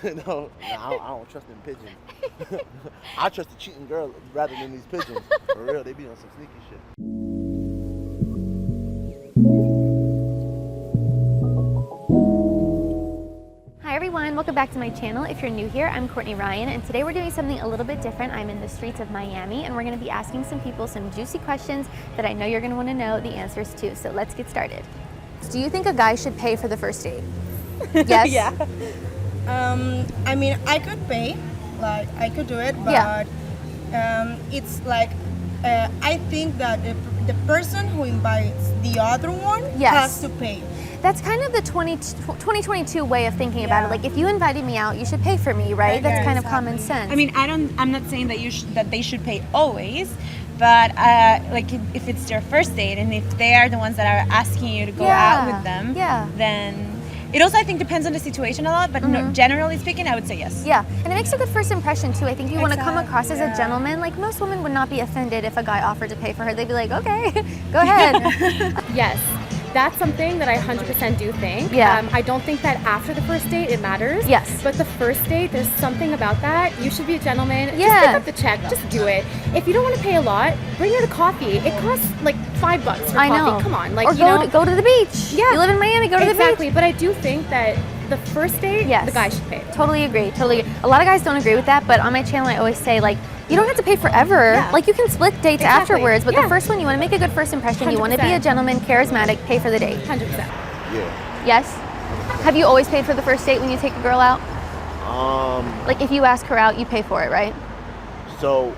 No, I don't trust them pigeons. I trust the cheating girl rather than these pigeons. For real, they be on some sneaky shit. Hi everyone, welcome back to my channel. If you're new here, I'm Courtney Ryan, and today we're doing something a little bit different. I'm in the streets of Miami, and we're going to be asking some people some juicy questions that I know you're going to want to know the answers to. So let's get started. Do you think a guy should pay for the first date? Yes? Yeah. I mean, I could pay, like I could do it, but it's like I think that the person who invites the other one has to pay. That's kind of the 2022 way of thinking about it. Like, if you invited me out, you should pay for me, right? That's kind of common sense. I mean, I'm not saying that they should pay always, but like if it's their first date and if they are the ones that are asking you to go out with them, then it also, I think, depends on the situation a lot, but no, generally speaking, I would say yes. Yeah, and it makes a good first impression too. I think you want to come across as a gentleman. Like, most women would not be offended if a guy offered to pay for her. They'd be like, okay, go ahead. Yes. That's something that I 100% do think. Yeah. I don't think that after the first date it matters. Yes. But the first date, there's something about that. You should be a gentleman. Yeah. Just pick up the check. Just do it. If you don't want to pay a lot, bring her to coffee. It costs like $5 for coffee. I know. Come on. Like, or go to the beach. Yeah. You live in Miami, go to the beach. Exactly. But I do think that the first date, the guy should pay. Totally agree. Totally agree. A lot of guys don't agree with that, but on my channel I always say, like, you don't have to pay forever. Yeah. Like, you can split dates afterwards, but the first one, you want to make a good first impression. 100%. You want to be a gentleman, charismatic, pay for the date. 100%. Yeah. Yes? Have you always paid for the first date when you take a girl out? Like, if you ask her out, you pay for it, right? So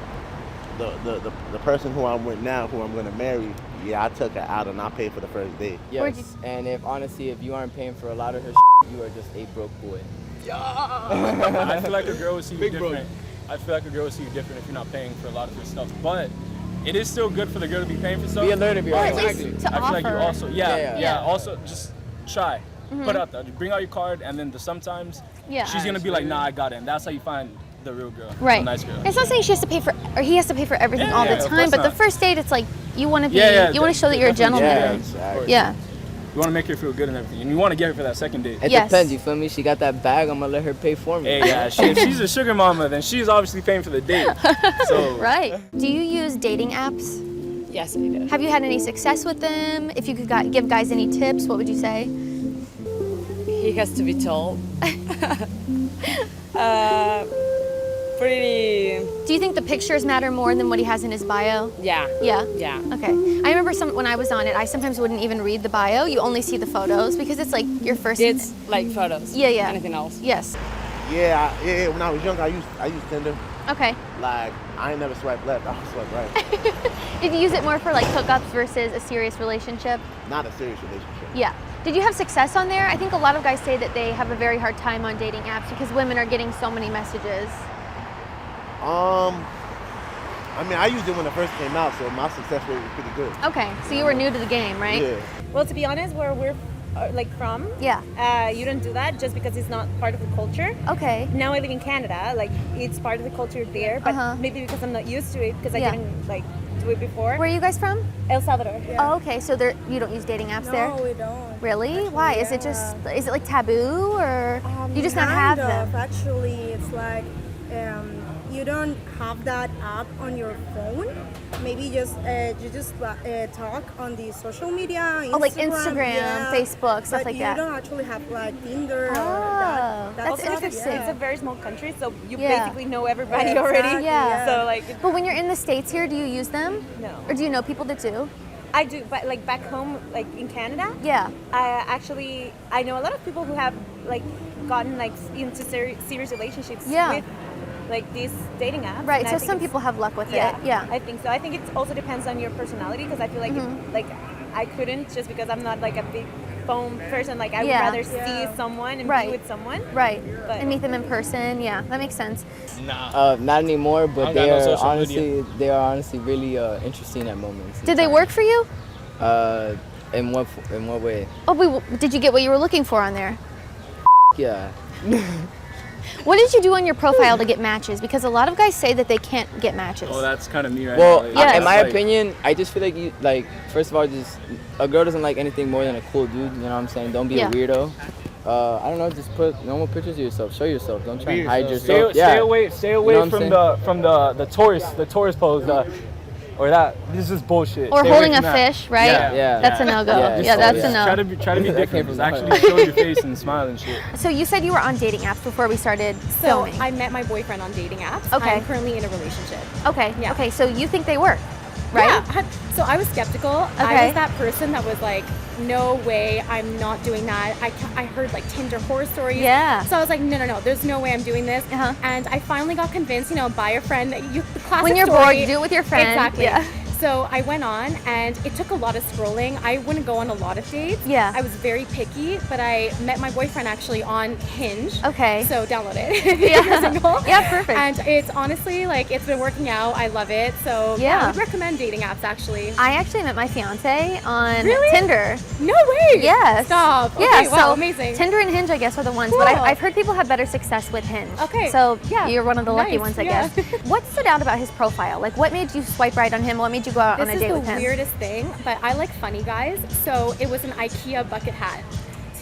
the person who I'm with now, who I'm gonna marry, I took her out and I paid for the first date. Yes, and if you aren't paying for a lot of her you are just a broke boy. I feel like a girl will see you different. I feel like a girl will see you different if you're not paying for a lot of her stuff. But it is still good for the girl to be paying for stuff. Be a learner, be Or at right. least to I feel like you also, also just try. Put out there. Bring out your card, and then sometimes she's gonna be like, nah, I got it. And that's how you find the real girl, right? The nice girl. It's not saying she has to pay for, or he has to pay for everything all the time. But the first date, it's like you want to be, you want to show that you're a gentleman. Yeah, exactly. Yeah. You want to make her feel good and everything, and you want to get her for that second date. It depends, you feel me? She got that bag, I'm gonna let her pay for me. Hey, yeah, if she's a sugar mama, then she's obviously paying for the date. So. Right. Do you use dating apps? Yes, I do. Have you had any success with them? If you could give guys any tips, what would you say? He has to be tall. Pretty. Do you think the pictures matter more than what he has in his bio? Yeah. Yeah? Yeah. Okay. I remember when I was on it, I sometimes wouldn't even read the bio. You only see the photos because it's like your first... It's like photos. Yeah, yeah. Anything else? Yes. Yeah, when I was young, I used Tinder. Okay. Like, I ain't never swiped left, I swiped right. Did you use it more for like hookups versus a serious relationship? Not a serious relationship. Yeah. Did you have success on there? I think a lot of guys say that they have a very hard time on dating apps because women are getting so many messages. I mean, I used it when it first came out, so my success rate was pretty good. Okay, so you were new to the game, right? Yeah. Well, to be honest, where we're like from, you don't do that just because it's not part of the culture. Okay. Now I live in Canada, like it's part of the culture there, but maybe because I'm not used to it because I didn't like do it before. Where are you guys from? El Salvador. Oh, okay. So you don't use dating apps there? No, we don't. Really? Actually, why? Is it is it like taboo, or you just not have them? Actually, it's like you don't have that app on your phone. Maybe you just talk on the social media, Instagram, like Instagram, Facebook, stuff like that. But you don't actually have like Tinder. Oh, that's stuff. interesting. It's a very small country, so you basically know everybody already. Yeah. So like. But when you're in the States here, do you use them? No. Or do you know people that do? I do, but like back home, like in Canada. Yeah. I know a lot of people who have like gotten like into serious relationships with like these dating apps. Right. So some people have luck with it. Yeah. I think so. I think it also depends on your personality because I feel like like I couldn't just because I'm not like a big phone person. Like I would rather see someone and be with someone. Right. And meet them in person. Yeah, that makes sense. Not anymore, but they are honestly really interesting at moments. Did they work for you? In what way? Oh, did you get what you were looking for on there? Yeah. What did you do on your profile to get matches? Because a lot of guys say that they can't get matches. Oh, that's kind of me right now. Well, in my opinion, I just feel like first of all, just a girl doesn't like anything more than a cool dude. You know what I'm saying? Don't be a weirdo. I don't know, just put normal pictures of yourself. Show yourself. Don't try and hide yourself. Stay away from the tourist pose. Or that. This is bullshit. Or stay holding a fish, right? Yeah. That's a no-go. Yeah, that's a no. Try to be different. Just actually show your face and smile and shit. So you said you were on dating apps before we started filming. So I met my boyfriend on dating apps. Okay. I'm currently in a relationship. Okay. Yeah. Okay. So you think they work, right? Yeah. So I was skeptical. Okay. I was that person that was like, no way, I'm not doing that. I heard like Tinder horror stories. Yeah. So I was like, no, there's no way I'm doing this. Uh-huh. And I finally got convinced, buy a friend. The classic When you're story. bored, you do it with your friend. Exactly. Yeah. So I went on, and it took a lot of scrolling. I wouldn't go on a lot of dates. Yeah. I was very picky, but I met my boyfriend actually on Hinge. Okay. So download it. Yeah. If you're single. Yeah, perfect. And it's honestly it's been working out. I love it. So Yeah. I would recommend dating apps actually. I actually met my fiance on Really? Tinder. No way. Yes. Stop. Yeah. Okay, wow, So amazing. Tinder and Hinge, I guess, are the ones. But Cool. I've heard people have better success with Hinge. Okay. So Yeah. you're one of the lucky Nice. ones, I Yeah. guess. What stood out about his profile? Like, what made you swipe right on him? What made you go out on This a is date the with him? weirdest thing, but I like funny guys. So it was an IKEA bucket hat.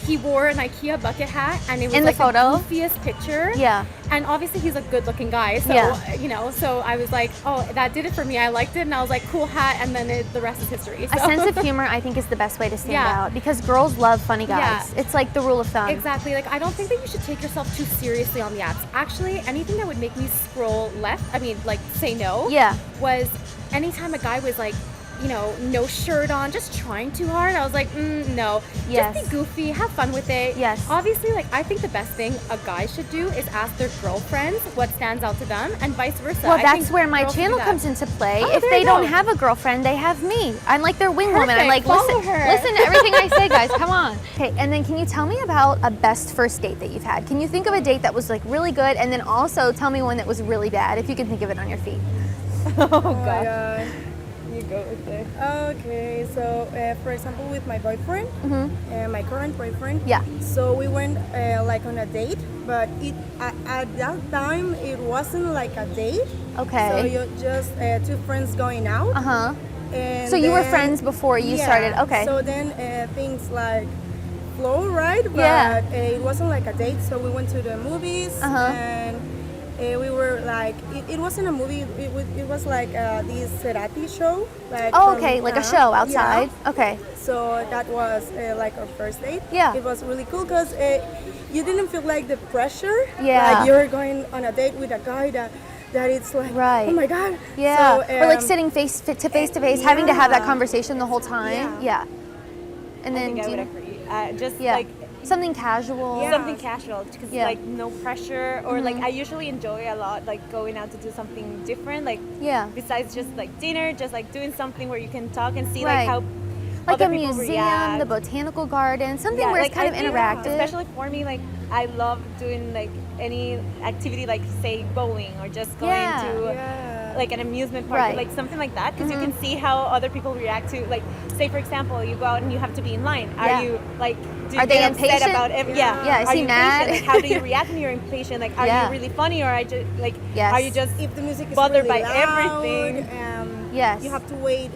He wore an IKEA bucket hat, and it was In the like photo? the goofiest picture. Yeah. And obviously he's a good-looking guy, so Yeah. So I was like, oh, that did it for me. I liked it, and I was like, cool hat, and then the rest is history. A So. sense of humor, I think, is the best way to stand Yeah. out because girls love funny guys. Yeah. It's like the rule of thumb. Exactly. Like, I don't think that you should take yourself too seriously on the apps. Actually, anything that would make me scroll left, say no, Yeah. was anytime a guy was like, no shirt on, just trying too hard. I was like, no. Yes. Just be goofy, have fun with it. Yes. Obviously, I think the best thing a guy should do is ask their girlfriends what stands out to them, and vice versa. Well, I that's think where my girls should do channel that. comes into play. Oh, If there they you don't go. have a girlfriend, they have me. I'm like their wing woman. I'm like, Perfect. Follow listen, her. listen to everything I say, guys. Come on. Okay, and then can you tell me about a best first date that you've had? Can you think of a date that was like really good, and then also tell me one that was really bad, if you can think of it on your feet. Oh God. You go with it. Okay, so for example, with my boyfriend, my current boyfriend. Yeah. So we went on a date, but at that time it wasn't like a date. Okay. So you're just two friends going out. Uh-huh. And So you were then- friends before you started. Okay. So then things like flow, right? But Yeah. it wasn't like a date. So we went to the movies and we were like, it wasn't a movie. It was like this Cerati show. Like Oh, from- okay, like a show outside. Yeah. Okay. So that was like our first date. Yeah. It was really cool because you didn't feel like the pressure. Yeah. Like you're going on a date with a guy that it's like, Right. oh my God. Yeah. So, or like sitting face to face, having to have that yeah. conversation the whole time. Yeah. And I then think I do would you- agree. Just yeah. like something casual. Yeah. something casual, because Yeah. like no pressure, or like I usually enjoy a lot like going out to do something different, like Yeah. besides just like dinner, just like doing something where you can talk and see Right. like how Like other a people museum, react. the botanical garden, something Yeah, where like, it's kind I of think, interactive. especially for me, like I love doing like any activity, like say bowling or just going Yeah. to like an amusement park, Right. like something like that, because you can see how other people react to, like, say for example, you go out and you have to be in line. Yeah. Are you like, do you Are they get upset impatient? about every, yeah? Yeah, is Are he you mad? impatient? Like, how do you react when you're impatient? Like, are Yeah. you really funny, or are you just like, Yes. are you just If the music is bothered really by loud, everything? Yes. You have to wait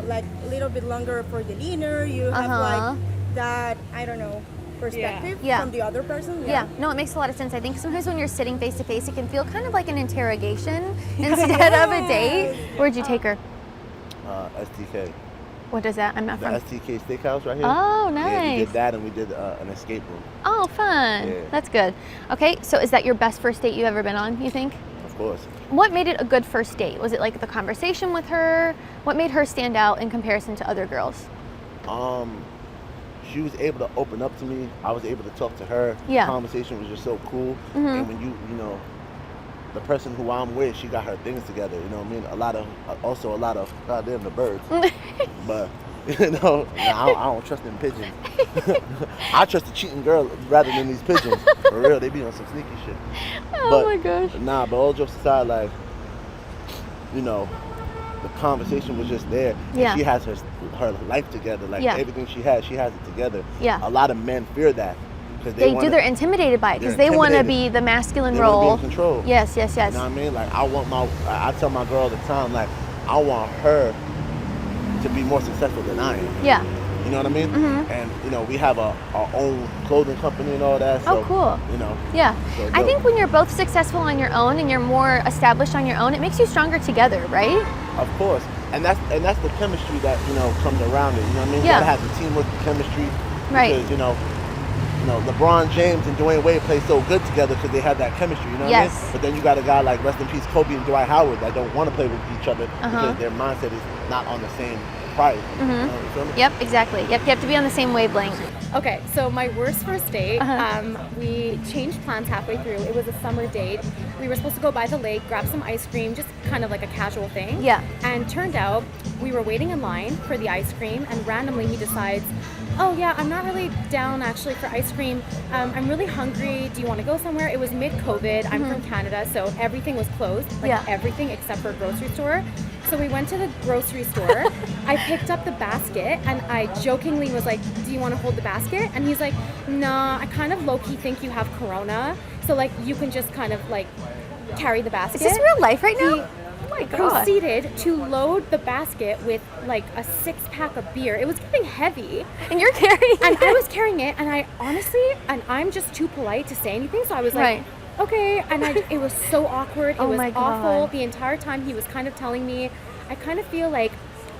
like a little bit longer for the dinner. You have Uh-huh. like that, I don't know, perspective Yeah. from the other person. Yeah, no, it makes a lot of sense. I think sometimes when you're sitting face to face, it can feel kind of like an interrogation instead of a date. Where'd you take her? STK. What is that? I'm not The from. STK Steakhouse right here. Oh, Yeah, we nice. did that and we did an escape room. Oh, fun. Yeah. That's good. Okay, so is that your best first date you've ever been on, you think? Of course. What made it a good first date? Was it like the conversation with her? What made her stand out in comparison to other girls? She was able to open up to me. I was able to talk to her. Yeah. The conversation was just so cool. And when you know, the person who I'm with, she got her things together. You know what I mean? Also a lot of goddamn the birds. But you know, I don't trust them pigeons. I trust the cheating girl rather than these pigeons. For real, they be on some sneaky shit. Oh my gosh. Nah, but all jokes aside, like, you know, the conversation was just there. Yeah. And she has her life together. Like Yeah. everything she has it together. Yeah. A lot of men fear that. Because They do, they're intimidated by it because they're they want to intimidated. be the masculine They wanna role. be in control. Yes, yes, yes. You know what I mean? Like I tell my girl all the time, like, I want her to be more successful than I am. Yeah. You You know what I mean? And you know, we have our own clothing company and all that. So, oh, cool. You know. Yeah. So I think when you're both successful on your own and you're more established on your own, it makes you stronger together, right? Of course. And that's the chemistry that, you know, comes around it. You know what I mean? Yeah. You gotta have the teamwork, the chemistry. Right. Because, you know, LeBron James and Dwayne Wade play so good together because they have that chemistry, you know what I mean? But then you got a guy like, rest in peace, Kobe and Dwight Howard that don't want to play with each other because their mindset is not on the same price. You feel me? Yep, exactly. Yep, you have to be on the same wavelength. Okay, so my worst first date, we changed plans halfway through. It was a summer date. We were supposed to go by the lake, grab some ice cream, just kind of like a casual thing. Yeah. And turned out we were waiting in line for the ice cream, and randomly he decides, oh yeah, I'm not really down actually for ice cream. I'm really hungry. Do you want to go somewhere? It was mid-COVID. I'm from Canada, so everything was closed, like everything except for a grocery store. So we went to the grocery store. I picked up the basket and I jokingly was like, do you want to hold the basket? And he's like, nah, I kind of low-key think you have corona. So like you can just kind of like carry the basket. Is this real life right now? Oh my God. Proceeded to load the basket with like a 6-pack of beer. It was getting heavy. And you're carrying it. And I was carrying it, and I honestly, and I'm just too polite to say anything, so I was like, okay. And it was so awkward. It was awful. The entire time he was kind of telling me, I kind of feel like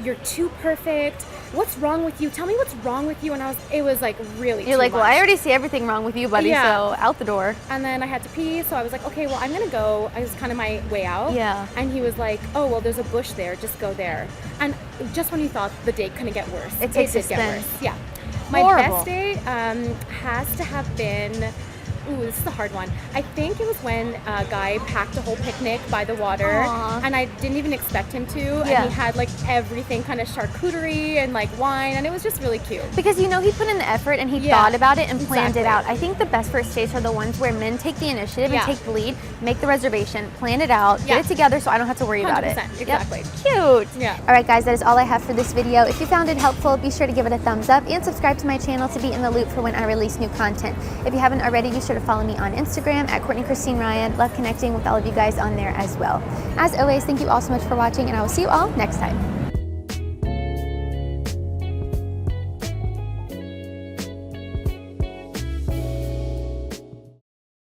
you're too perfect. What's wrong with you? Tell me what's wrong with you. And it was like really You're like, well, I already see everything wrong with you, buddy, so out the door. And then I had to pee, so I was like, okay, well, I'm gonna go. I was kind of my way out. Yeah. And he was like, oh, well, there's a bush there. Just go there. And just when you thought the date couldn't get worse, it takes a did get spin. worse. Yeah. My best date has to have been. Ooh, this is a hard one. I think it was when a guy packed a whole picnic by the water, and I didn't even expect him to, and he had like everything, kind of charcuterie and like wine, and it was just really cute. Because you know he put in the effort and he thought about it and planned it out. I think the best first dates are the ones where men take the initiative and take the lead, make the reservation, plan it out, get it together so I don't have to worry about it. Exactly. Yep. Cute. Yeah. All right, guys, that is all I have for this video. If you found it helpful, be sure to give it a thumbs up and subscribe to my channel to be in the loop for when I release new content. If you haven't already, be sure to follow me on Instagram at Courtney Christine Ryan. Love connecting with all of you guys on there as well. As always, thank you all so much for watching, and I will see you all next time.